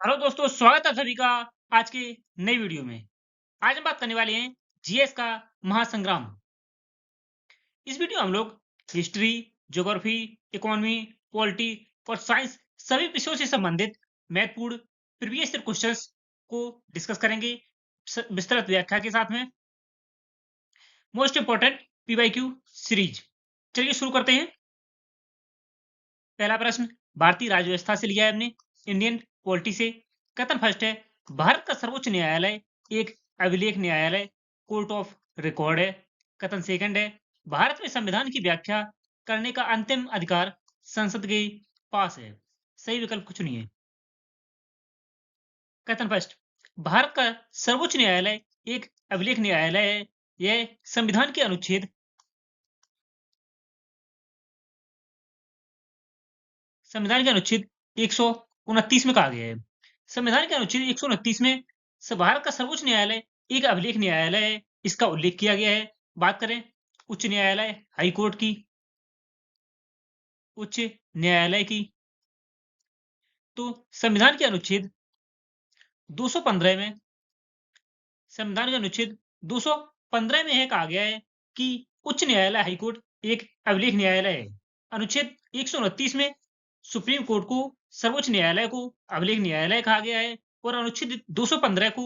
Hello दोस्तों, स्वागत है आप सभी का आज की नई वीडियो में। आज हम बात करने वाले हैं जीएस का महासंग्राम। इस वीडियो में हम लोग हिस्ट्री, ज्योग्राफी, इकोनॉमी, पॉलिटी और साइंस सभी विषयों से संबंधित महत्वपूर्ण प्रीवियस ईयर क्वेश्चंस को डिस्कस करेंगे विस्तृत व्याख्या के साथ में। Most important PYQ series. चलिए शुरू करते हैं। पहला प्रश्न भारतीय राज्य व्यवस्था से लिया है हमने, इंडियन पॉलिटी से। कथन फर्स्ट है, भारत का सर्वोच्च न्यायालय एक अभिलेख न्यायालय, कोर्ट ऑफ रिकॉर्ड है। कथन सेकंड है, भारत में संविधान की व्याख्या करने का अंतिम अधिकार संसद के पास है। सही विकल्प कुछ नहीं है। कथन फर्स्ट, भारत का सर्वोच्च न्यायालय एक अभिलेख न्यायालय है। यह संविधान के अनुच्छेद 129 में कहा गया है। संविधान के अनुच्छेद 129 में भारत का सर्वोच्च न्यायालय एक अभिलेख न्यायालय है, इसका उल्लेख किया गया है। बात करें उच्च न्यायालय, हाई कोर्ट की, उच्च न्यायालय की, तो संविधान के अनुच्छेद 215 में संविधान के अनुच्छेद 215 में यह कहा गया है कि उच्च न्यायालय, हाई कोर्ट एक अभिलेख न्यायालय है। अनुच्छेद 129 में सुप्रीम कोर्ट को, सर्वोच्च न्यायालय को अभिलेख न्यायालय कहा गया है और अनुच्छेद 215 को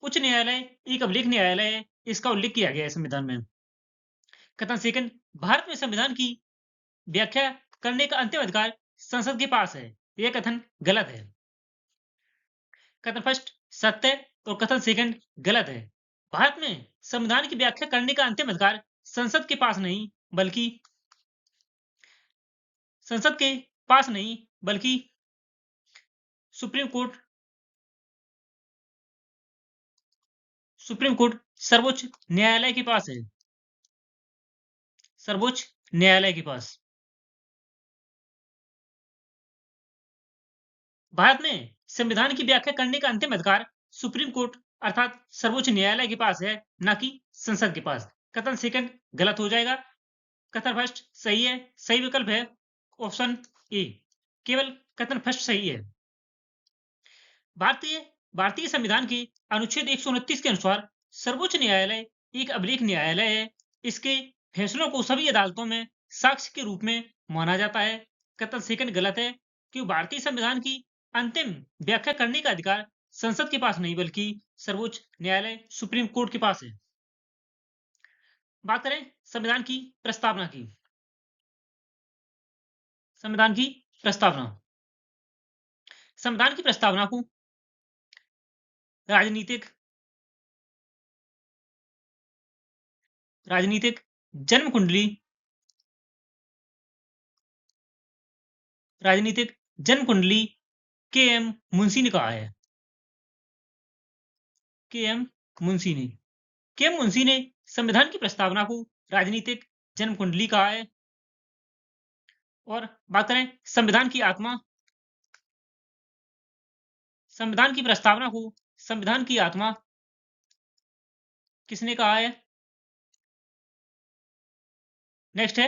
उच्च न्यायालय एक अभिलेख न्यायालय है, इसका उल्लेख किया गया है संविधान में। कथन सेकंड, भारत में संविधान की व्याख्या करने का अंतिम अधिकार संसद के पास है। यह कथन गलत है। कथन फर्स्ट सत्य है और कथन सेकंड गलत है। भारत में संविधान की व्याख्या करने का अंतिम अधिकार संसद के पास नहीं बल्कि संसद के पास नहीं बल्कि सुप्रीम कोर्ट सुप्रीम कोर्ट सर्वोच्च न्यायालय के पास है। सर्वोच्च न्यायालय के पास। भारत में संविधान की व्याख्या करने का अंतिम अधिकार सुप्रीम कोर्ट अर्थात सर्वोच्च न्यायालय के पास है, न कि संसद के पास। कथन सेकंड गलत हो जाएगा। कथन फर्स्ट सही है। सही विकल्प है ऑप्शन ए। केवल कथन फर्स्ट सही है। भारतीय भारतीय संविधान के अनुच्छेद 129 के अनुसार सर्वोच्च न्यायालय एक अभिलेख न्यायालय है। इसके फैसलों को सभी अदालतों में साक्ष्य के रूप में माना जाता है। कथन सेकंड गलत है कि भारतीय संविधान की अंतिम व्याख्या करने का अधिकार संसद के पास नहीं बल्कि सर्वोच्च न्यायालय सुप्रीम कोर्ट के पास है। बात करें संविधान की प्रस्तावना की। संविधान की प्रस्तावना संविधान की प्रस्तावना को राजनीतिक राजनीतिक जन्म कुंडली राजनीतिक जन्म कुंडली के एम मुंशी ने कहा है। के एम मुंशी ने के एम मुंशी ने संविधान की प्रस्तावना को राजनीतिक जन्म कुंडली कहा है। और बात करें संविधान की आत्मा संविधान की प्रस्तावना को संविधान की आत्मा किसने कहा है? नेक्स्ट है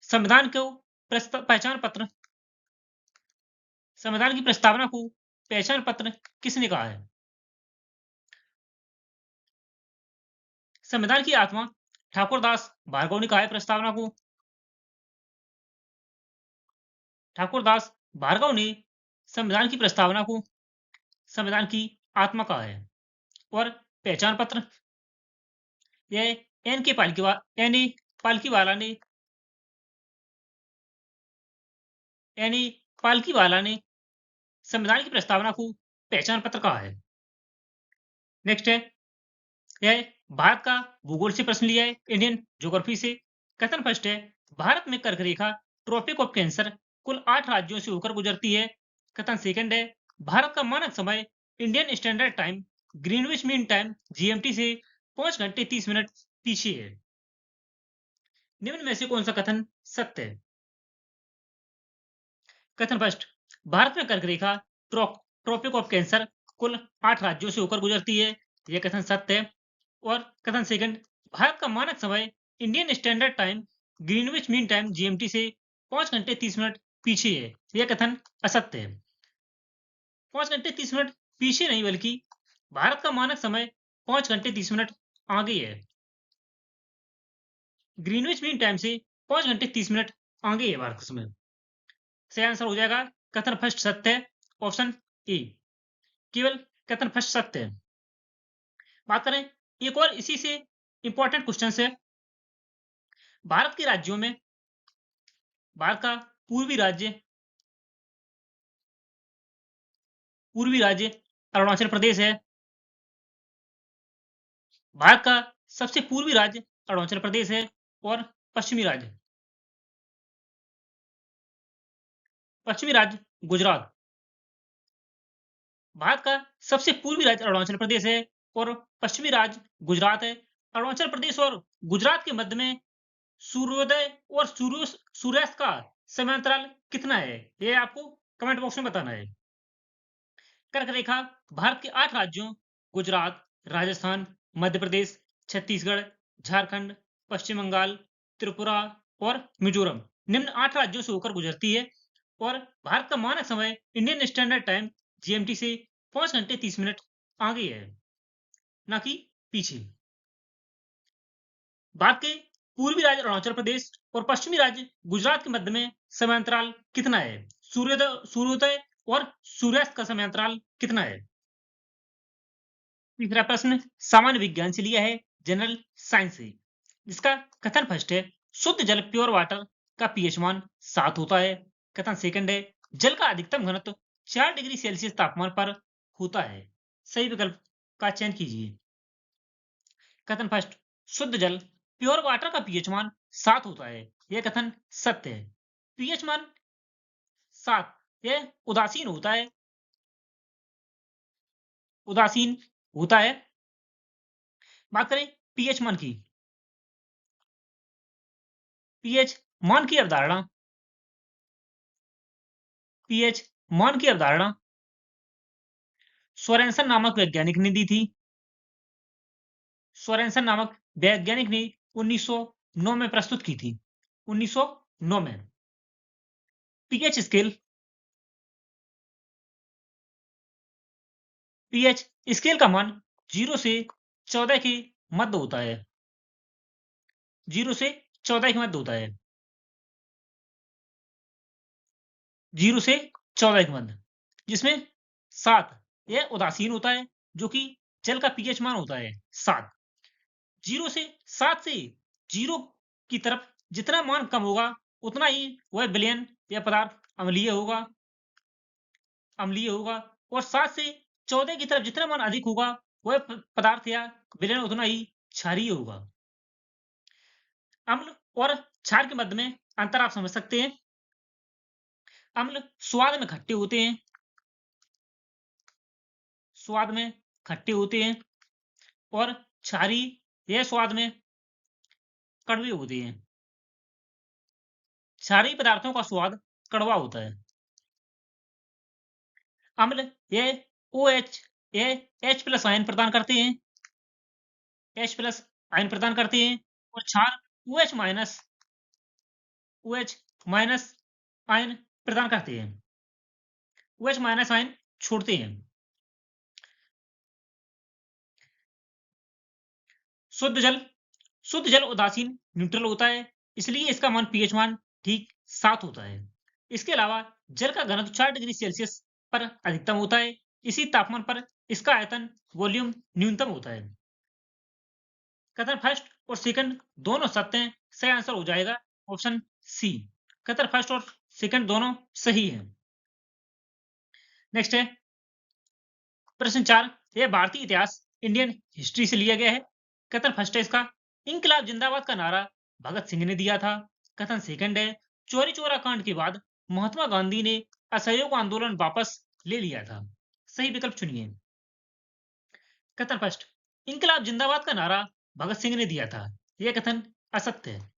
संविधान को पहचान पत्र संविधान की प्रस्तावना को पहचान पत्र किसने कहा है? संविधान की आत्मा ठाकुरदास भार्गव ने कहा है। प्रस्तावना को ठाकुरदास भार्गव ने संविधान की प्रस्तावना को संविधान की आत्मा कहा है। और पहचान पत्र यह एन ए पालकीवाला ने एन ए पालकीवाला ने संविधान की प्रस्तावना को पहचान पत्र कहा है। नेक्स्ट है यह भारत का भूगोल से प्रश्न लिया है, इंडियन ज्योग्राफी से। कथन फर्स्ट है, भारत में कर्क रेखा ट्रॉपिक ऑफ कैंसर कुल 8 राज्यों से होकर गुजरती है। कथन सेकंड है, भारत का मानक समय Indian standard time Greenwich mean time GMT से 5 घंटे 30 मिनट पीछे है। निम्न में से कौन सा कथन सत्य है? कथन फर्स्ट, भारत में कर्क रेखा ट्रॉपिक ऑफ कैंसर कुल 8 राज्यों से होकर गुजरती है। यह कथन सत्य है। और कथन सेकंड, भारत का मानक समय Indian standard time Greenwich mean time GMT से 5 घंटे 30 मिनट पीछे है। यह कथन असत्य है। 5 घंटे 30 मिनट पीछे नहीं, बल्कि भारत का मानक समय 5 घंटे 30 मिनट आगे है। ग्रीनविच मीन टाइम से 5 घंटे 30 मिनट आगे है भारत का समय। सही आंसर हो जाएगा कथन फर्स्ट सत्य है, ऑप्शन ए। केवल कथन फर्स्ट सत्य है। बात करें एक और इसी से इंपॉर्टेंट क्वेश्चन है। भारत के राज्यों में भारत का पूर्वी राज्य अरुणाचल प्रदेश है। भारत का सबसे पूर्वी राज्य अरुणाचल प्रदेश है और पश्चिमी राज्य गुजरात। भारत का सबसे पूर्वी राज्य अरुणाचल प्रदेश है और पश्चिमी राज्य गुजरात है। अरुणाचल प्रदेश और गुजरात के मध्य में सूर्योदय और सूर्यास्त का समयांतराल कितना है, ये आपको कमेंट बॉक्स में बताना है। कर्क रेखा भारत के 8 राज्यों गुजरात, राजस्थान, मध्य प्रदेश, छत्तीसगढ़, झारखंड, पश्चिम बंगाल, त्रिपुरा और मिजोरम निम्न 8 राज्यों से होकर गुजरती है और भारत का मानक समय इंडियन स्टैंडर्ड टाइम जीएमटी से 5 घंटे 30 मिनट आगे है, ना कि पीछे। भारत के पूर्वी राज्य अरुणाचल प्रदेश और पश्चिमी राज्य गुजरात के मध्य में समयांतराल कितना है? सूर्योदय और सूर्यास्त का समयांतराल कितना है? तीसरा प्रश्न सामान्य विज्ञान से लिया है, जनरल साइंस से। इसका कथन फर्स्ट है शुद्ध जल प्योर वाटर का पीएच मान 7 होता है। कथन सेकंड है जल का अधिकतम घनत्व 4 डिग्री सेल्सियस तापमान पर होता है। सही विकल्प का चयन कीजिए। कथन फर्स्ट शुद्ध जल प्योर वाटर का पीएच मान 7 होता है, यह कथन सत्य है। पीएच मान 7 यह उदासीन होता है। बात करें पीएच मान की। पीएच मान की अवधारणा पीएच मान की अवधारणा सोरेनसन नामक वैज्ञानिक ने दी थी। सोरेनसन नामक वैज्ञानिक ने 1909 में प्रस्तुत की थी। 1909 में पीएच स्केल का मान 0 से 14 के मध्य होता है। 0 से 14 के मध्य होता है। 0 से 14 के मध्य, जिसमें 7 यह उदासीन होता है, जो कि जल का पीएच मान होता है 7। 7 से 0 की तरफ जितना मान कम होगा उतना ही वह विलयन या पदार्थ अम्लीय होगा और 7 से 14 की तरफ जितना मान अधिक होगा वह पदार्थ या विलयन उतना ही क्षारीय होगा। अम्ल और क्षार के मध्य में अंतर आप समझ सकते हैं। अम्ल स्वाद में खट्टे होते हैं और क्षारीय यह स्वाद में कड़वे होते हैं। क्षारीय पदार्थों का स्वाद कड़वा होता है। अम्ल यह OH यह H+ आयन प्रदान करते हैं। H+ आयन प्रदान करते हैं और क्षार OH- आयन प्रदान करते हैं। OH- आयन छोड़ते हैं। शुद्ध जल उदासीन न्यूट्रल होता है, इसलिए इसका मान पीएच मान ठीक 7 होता है। इसके अलावा जल का घनत्व 4 डिग्री सेल्सियस पर अधिकतम होता है। इसी तापमान पर इसका आयतन वॉल्यूम न्यूनतम होता है। कथन फर्स्ट और सेकंड दोनों सत्य हैं। सही आंसर हो जाएगा ऑप्शन सी। कथन फर्स्ट और सेकंड दोनों सही है। नेक्स्ट है प्रश्न 4। यह भारतीय इतिहास इंडियन हिस्ट्री से लिया गया है। कथन फर्स्ट है इसका इंकलाब जिंदाबाद का नारा भगत सिंह ने दिया था। कथन सेकंड है चौरी चौरा कांड के बाद महात्मा गांधी ने असहयोग आंदोलन वापस ले लिया था। सही विकल्प चुनिए। कथन फर्स्ट इंकलाब जिंदाबाद का नारा भगत सिंह ने दिया था, यह कथन असत्य है।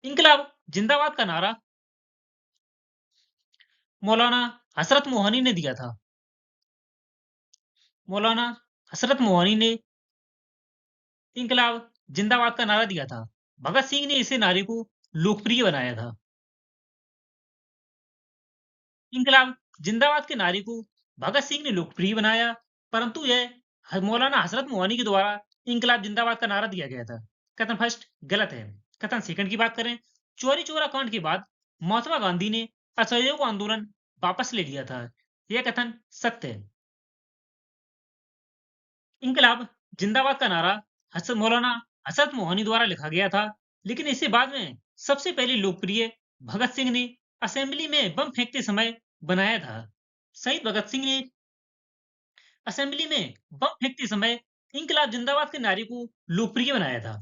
इंकलाब जिंदाबाद का नारा मौलाना हसरत मोहनी ने दिया था। मौलाना हसरत मोहनी ने इंकलाब जिंदाबाद का नारा दिया था। भगत सिंह ने इसे नारे को लोकप्रिय बनाया था। इंकलाब जिंदाबाद के नारे को भगत सिंह ने लोकप्रिय बनाया, परंतु यह मौलाना हजरत मोहनी के द्वारा इंकलाब जिंदाबाद का नारा दिया गया था। कथन फर्स्ट गलत है। कथन सेकंड की बात करें, चौरी चौरा कांड के बाद महात्मा गांधी ने असहयोग आंदोलन वापस ले लिया था। यह कथन सत्य है। इंकलाब जिंदाबाद का नारा मौलाना हजरत मोहनी द्वारा लिखा गया था, लेकिन इसे बाद में सबसे पहले लोकप्रिय भगत सिंह ने असेंबली में बम फेंकते समय बनाया था। शहीद भगत सिंह ने असेंबली में बम फेंकते समय इंकलाब जिंदाबाद के नारे को लोकप्रिय बनाया था।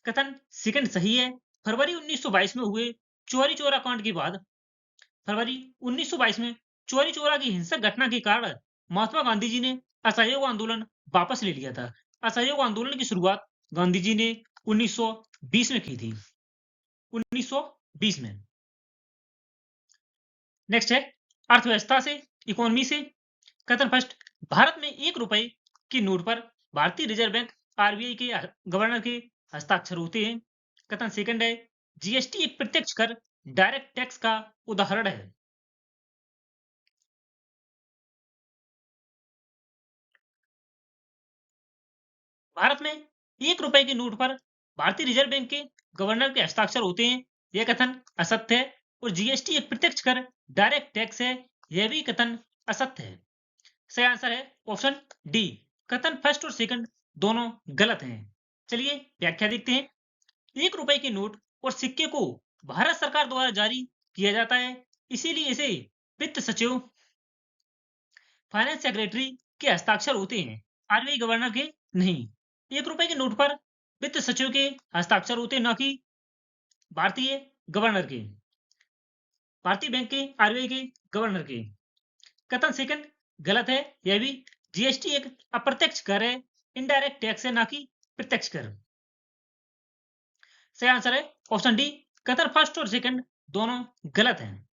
कथन सेकंड सही है। फरवरी 1922 में हुए चौरी चौरा कांड के बाद फरवरी 1922 में चौरी चौरा की हिंसक घटना के कारण महात्मा गांधी जी ने असहयोग आंदोलन वापस ले लिया था। असहयोग आंदोलन की शुरुआत गांधी जी ने 1920 में की थी। 1920 में। नेक्स्ट है अर्थव्यवस्था से, इकोनॉमी से। कथन फर्स्ट, भारत में 1 रुपए के नोट पर भारतीय रिजर्व बैंक आरबीआई के गवर्नर के हस्ताक्षर होते हैं। कथन सेकंड है, जीएसटी एक प्रत्यक्ष कर डायरेक्ट टैक्स का उदाहरण है। भारत में 1 रुपए के नोट पर भारतीय रिजर्व बैंक के गवर्नर के हस्ताक्षर होते हैं। यह कथन असत्य है। और जीएसटी एक प्रत्यक्ष कर डायरेक्ट टैक्स है, यह भी कथन असत्य है। सही आंसर है ऑप्शन डी। कथन फर्स्ट और सेकंड दोनों गलत हैं। चलिए व्याख्या देखते हैं। 1 रुपए के नोट और सिक्के को भारत सरकार द्वारा जारी किया जाता है, इसीलिए इसे वित्त सचिव, फाइनेंस सेक्रेटरी के हस्ताक्षर होते हैं, आरबीआई गवर्नर के नहीं। 1 रुपए के नोट पर वित्त सचिव के हस्ताक्षर होते हैं, न कि भारतीय गवर्नर के, भारतीय बैंक के, आरबीआई के गवर्नर के। कथन सेकंड गलत है। यह भी जीएसटी एक अप्रत्यक्ष कर है, इनडायरेक्ट टैक्स है, ना कि प्रत्यक्ष कर। सही आंसर है ऑप्शन डी। कथन फर्स्ट और सेकंड दोनों गलत हैं।